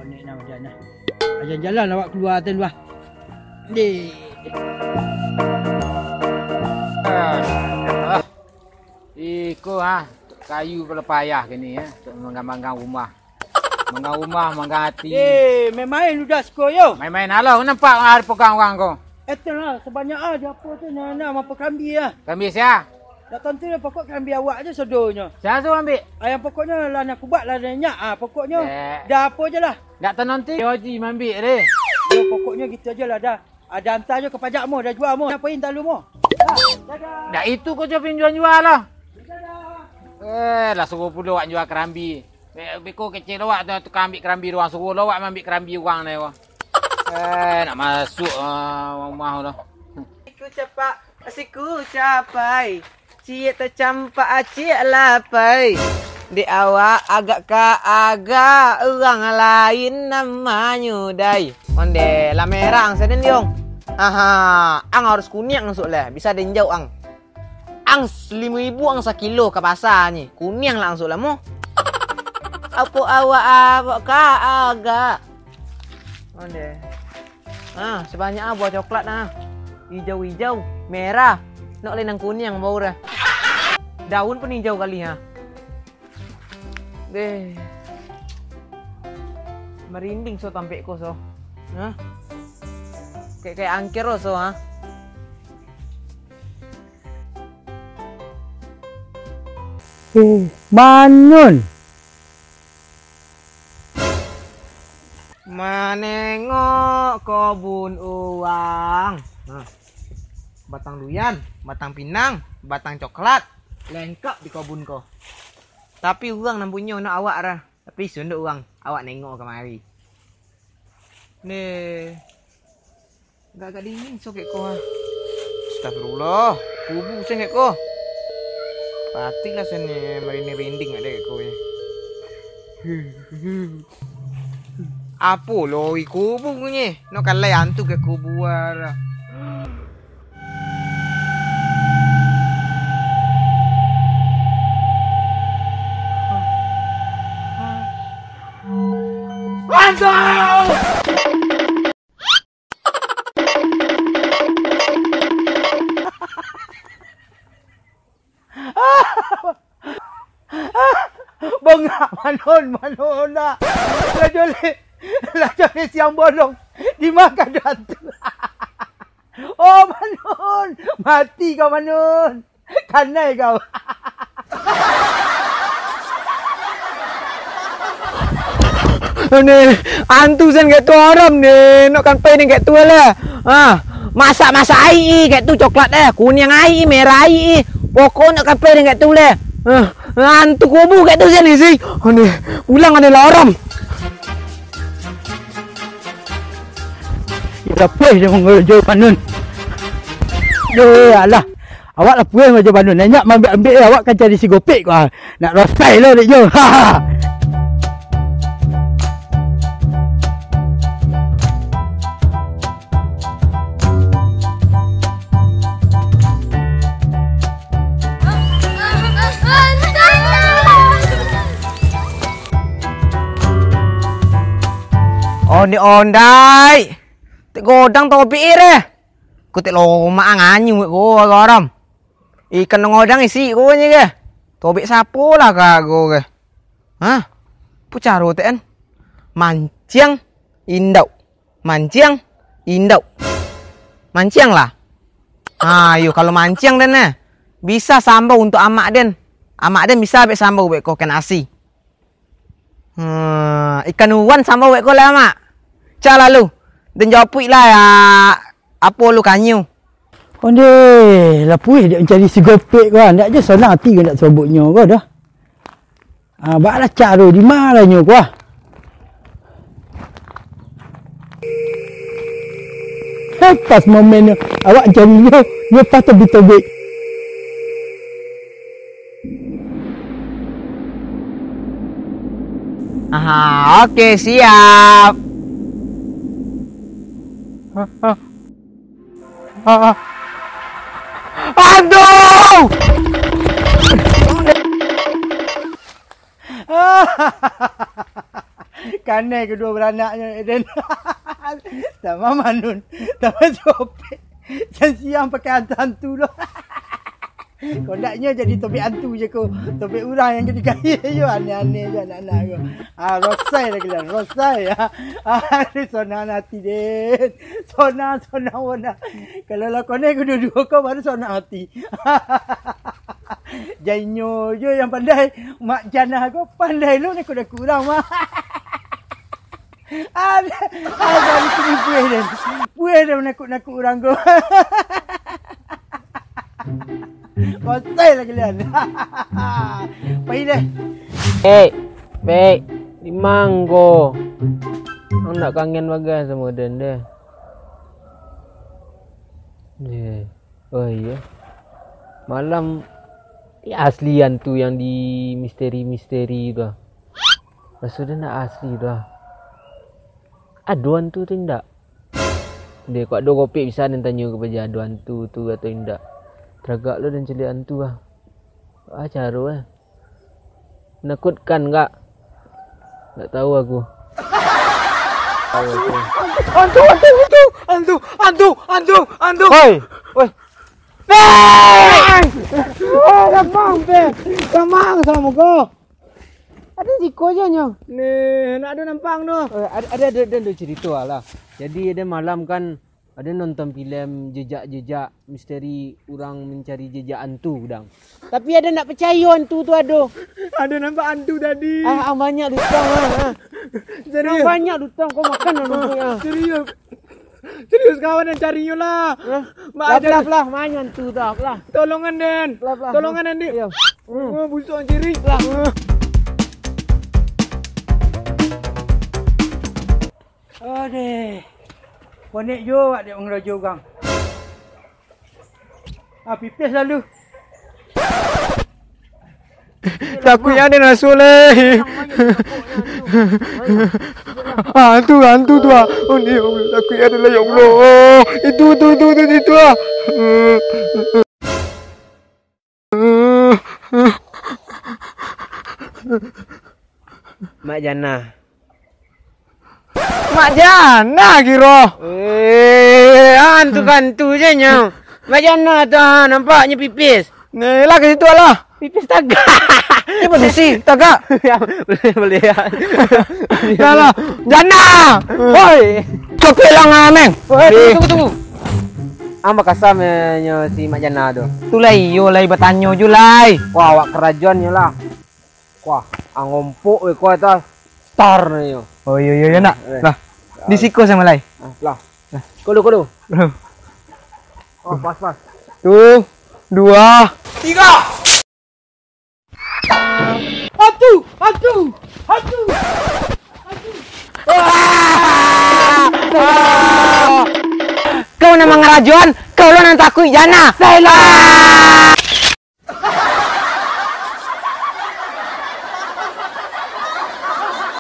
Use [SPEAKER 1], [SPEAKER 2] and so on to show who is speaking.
[SPEAKER 1] ni nak jalan. Jalan awak keluar tu luar. Ni.
[SPEAKER 2] Iko kayu pelepayah kini untuk menggambarkan rumah. Manggang rumah, manggang hati.
[SPEAKER 1] Main-main udah sko yo.
[SPEAKER 2] Main-main halau nampak hari pegang orang kau.
[SPEAKER 1] Lah sebanyak aja apa tu nak apa kambi ah.
[SPEAKER 2] Kambi sia.
[SPEAKER 1] Dak tentu pokok kambi awak je sedonya.
[SPEAKER 2] Saya tu ambil.
[SPEAKER 1] Yang pokoknya lah nak kubat lah nyak pokoknya. Dah apa je lah.
[SPEAKER 2] Dak tahu nanti Haji ambil deh.
[SPEAKER 1] Yo pokoknya gitu aja lah dah. Ada hantar je ke pajak mu, dah jual mu. Apain talu mu? Dadah.
[SPEAKER 2] Dak itu kau je jual lah.
[SPEAKER 1] Dadah.
[SPEAKER 2] Lah suruh pula awak jual kerambi. Beko kecil awak tu tukang ambil kerambi orang suruh awak ambil kerambi orang ni awak. Nak masuk rumah dah.
[SPEAKER 3] Asiku capai. Cik tercampak cik lapai. Di awak agak orang lain namanya dai. Onde la merah seden diong. Ang harus kuning masuk lah. Bisa denjau ang. Ang 5.000 ang sekilo ke pasar ni. Kuning lah masuk lah mu. Apa awak agak. Onde. Sebanyak buah coklat nah. Hijau-hijau, merah. Nak lenang kuning bau dah. Daun pun hijau kali Deh. Merinding so tampek ko so. Kayak angker so
[SPEAKER 1] Manun.
[SPEAKER 3] Menengok kebun uang. Batang duyan, batang pinang, batang coklat, lengkap di kebun ko. Tapi uang nak punya nak awak lah. Tapi sunduk uang, awak nengok kemari. Nih, agak dingin so kek ko. Astagfirullah, kubu sen kek ko. Patiklah sen merinding ada kek ko ni. Apa lo kubu ni? Nak kalai hantu ke kubu lah.
[SPEAKER 1] Bongak manun nak. Lah jole siang bolong dimakan hantu. Oh manun, mati kau manun. Kanai kau.
[SPEAKER 3] Ni hantu sen kat tu haram ni. Nak kampai ni kat tu lah. Masak air kat tu coklat kuning air, merah air. Pokok nak kampai ni kat tu lah. Hantu kubu kat tu sen ni sih. Ni pulang ada haram.
[SPEAKER 1] Ya puas dia mengejo panun. Alah. Awak lah puas mengejo panun. Nak ambil awak kan cari si gopek kau. Nak rospai lah dik jo.
[SPEAKER 3] Ni ondai. Tek godang tau pikir Ku tek loma nganyu ko garam. Ikan ngodang isi ko ni ke. Tobek sapo lah ka go ke. Pu caro ten. Mancing indau. Mancing indau. Mancing lah. Ayo kalau mancing den bisa sambau untuk amak den. Amak den bisa bek sambau bek ko ken asi. Ikan uwan sambau bek ko lah mak. Ca lalu. Dan jawabui lah ya. Apa lu kanyu?
[SPEAKER 1] Onde, lah puih dia mencari si gopek kau. Ndak je senang hati ke nak soboknya kau dah. Baklah caro di mana nyo kau. Pas momen awak cari dia patut ditobek.
[SPEAKER 3] Oke siap. Aduh!
[SPEAKER 1] Kanai kedua beranaknya Eden. Sama Manun. Sama Copet. Jangan siang pakai hantu loh. Kondaknya jadi topik hantu je ko. Topik orang yang jadi kaya je. Aneh-aneh je anak-anak ko. Rosai lagi lah. Rosai. Sonang hati Den. Sonang warna. Kalau lah konai kedua-dua kau baru sonang hati. Jainyo je yang pandai. Mak Janah ko pandai lu ni kau dah kurang mah. Ada di puih Den. Puih dah nakut-nakut orang ko. Kosai lagi lian. Pergi deh.
[SPEAKER 3] Baik. Di manggo. Ang nak kangen bagai sama Den deh. Oh iya. Malam asli hantu yang di misteri-misteri tu. Maksudnya nak asli tu. Ada hantu tu tidak? Dia kau ada kopi bisa dan tanya kepada ada hantu tu atau tidak. Teragak lo dan celik hantu lah. Cara menakutkan enggak? Tak tahu aku. Hantu. Hoi.
[SPEAKER 1] Gamang sama kau.
[SPEAKER 3] Ada jiko je nyo.
[SPEAKER 1] Nih, nak ada nampang tu.
[SPEAKER 3] Ada cerita lah. Jadi ada malam kan ada nonton filem jejak-jejak misteri orang mencari jejak hantu udang. Tapi ada nak percaya hantu tu ada.
[SPEAKER 1] Ada nampak hantu tadi.
[SPEAKER 3] Banyak dutang
[SPEAKER 1] Serius.
[SPEAKER 3] Banyak dutang kau makan lah.
[SPEAKER 1] Serius kawan yang carinya lah.
[SPEAKER 3] Pelah, mana hantu dah pelah.
[SPEAKER 1] Tolongan Den.
[SPEAKER 3] Pelah.
[SPEAKER 1] Tolongan Den.
[SPEAKER 3] Ya.
[SPEAKER 1] Busuk ciri. Aduh. Konek jo ada orang raja orang. Pipis lalu.
[SPEAKER 3] Takut yang ada nak soleh. Hantu tu ah. Oh ni takut adalah ya Allah. Itu ah. Mak Jana kira. Hantu je nyau. Mak Jana tu nampaknya pipis.
[SPEAKER 1] Ni lah ke situ lah.
[SPEAKER 3] Pipis tagak.
[SPEAKER 1] Mana sih? Tagak.
[SPEAKER 3] Boleh.
[SPEAKER 1] Dah lah. Jana.
[SPEAKER 3] Hoi.
[SPEAKER 1] Copet lah neng.
[SPEAKER 3] Tunggu. Amba kasamnya si Mak Jana tu.
[SPEAKER 1] Tu lah iyo lah bertanya je lah.
[SPEAKER 3] Wah, awak kerajaannya lah. Wah, ngompok kau tu. Star ni yo.
[SPEAKER 1] Oh iya nak. Lah. Di siko sama lai.
[SPEAKER 3] Lah. Kodo. Oh, pas.
[SPEAKER 1] 1, 2, 3. Hantu.
[SPEAKER 3] Kau nama ngerajuan, kau lo nang takut Jana. Dailah.